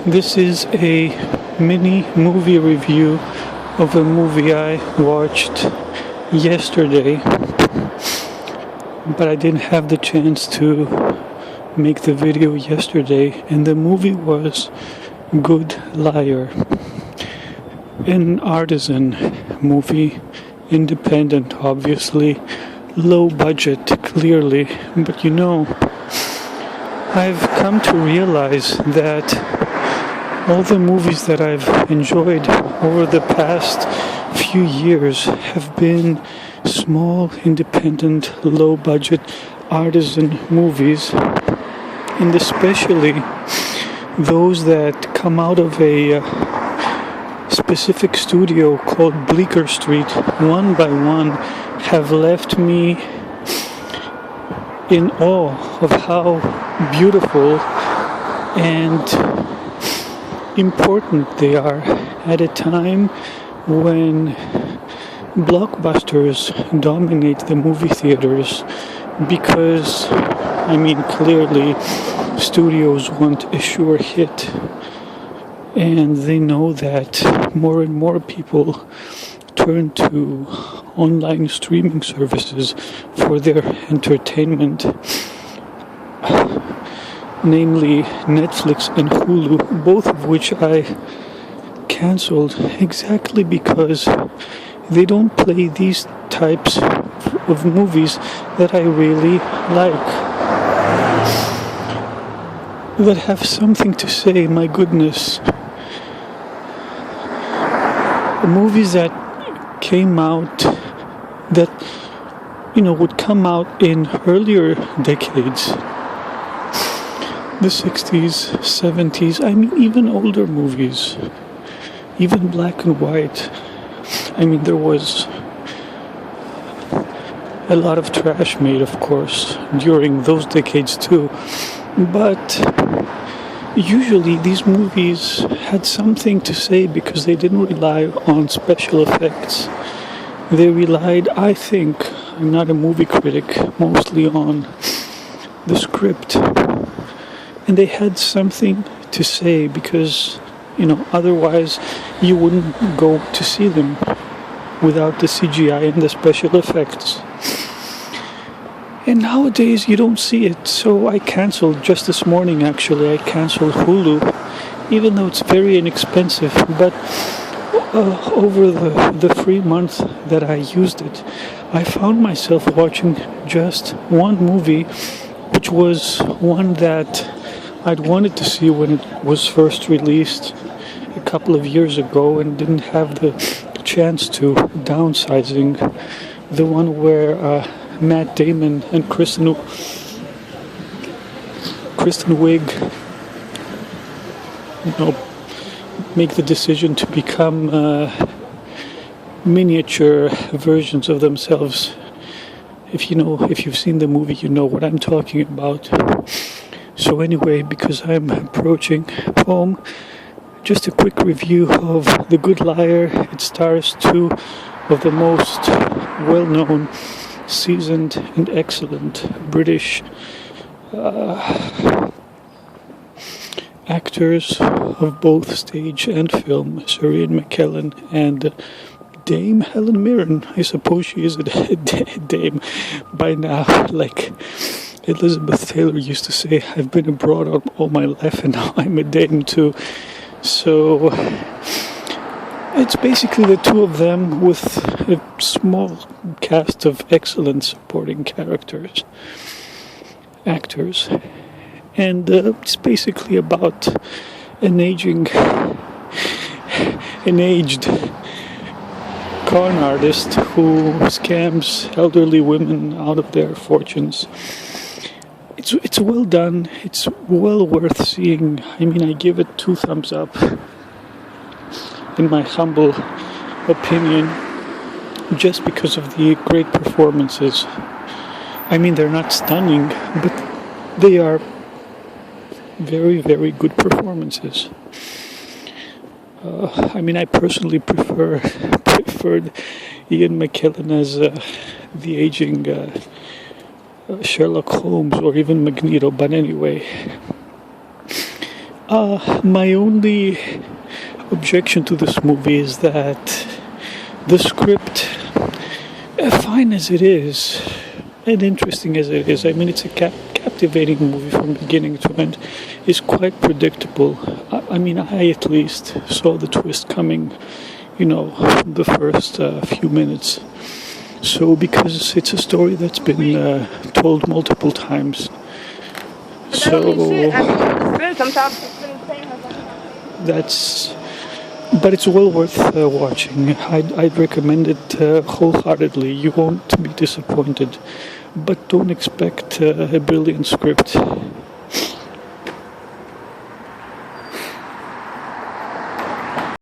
This is a mini movie review of a movie I watched yesterday, but I didn't have the chance to make the video yesterday, and the movie was Good Liar, an artisan movie, independent obviously, low budget clearly, but I've come to realize that all the movies that I've enjoyed over the past few years have been small, independent, low-budget, artisan movies, and especially those that come out of a specific studio called Bleecker Street, one by one, have left me in awe of how beautiful and important they are at a time when blockbusters dominate the movie theaters, because clearly studios want a sure hit, and they know that more and more people turn to online streaming services for their entertainment, namely Netflix and Hulu, both of which I cancelled exactly because they don't play these types of movies that I really like, that have something to say. My goodness, movies that came out, that would come out in earlier decades, the 60s, 70s, even older movies, even black and white. There was a lot of trash made, of course, during those decades too, but usually these movies had something to say because they didn't rely on special effects. They relied, I think, I'm not a movie critic, mostly on the script. And they had something to say because, otherwise you wouldn't go to see them without the CGI and the special effects. And nowadays you don't see it, so I cancelled just this morning. Actually, I cancelled Hulu, even though it's very inexpensive. But over the free month that I used it, I found myself watching just one movie, which was one that I'd wanted to see when it was first released a couple of years ago and didn't have the chance to, downsizing. The one where Matt Damon and Kristen Wiig make the decision to become miniature versions of themselves. If you've seen the movie, you know what I'm talking about. So anyway, because I'm approaching home, just a quick review of The Good Liar. It stars two of the most well-known, seasoned and excellent British actors of both stage and film, Sir Ian McKellen and Dame Helen Mirren. I suppose she is a dame by now, like Elizabeth Taylor used to say, I've been abroad all my life and now I'm a dame too. So it's basically the two of them with a small cast of excellent supporting actors. And it's basically about an aged con artist who scams elderly women out of their fortunes. It's well done. It's well worth seeing. I give it 2 thumbs up, in my humble opinion, just because of the great performances. They're not stunning, but they are very, very good performances. I personally preferred Ian McKellen as the aging Sherlock Holmes or even Magneto, but anyway, My only objection to this movie is that the script, fine as it is, and interesting as it is, I mean, it's a captivating movie from beginning to end, is quite predictable. I mean, I at least saw the twist coming, the first few minutes. So, because it's a story that's been told multiple times, so sometimes it's been insane. that's. But it's well worth watching. I'd recommend it wholeheartedly. You won't be disappointed. But don't expect a brilliant script.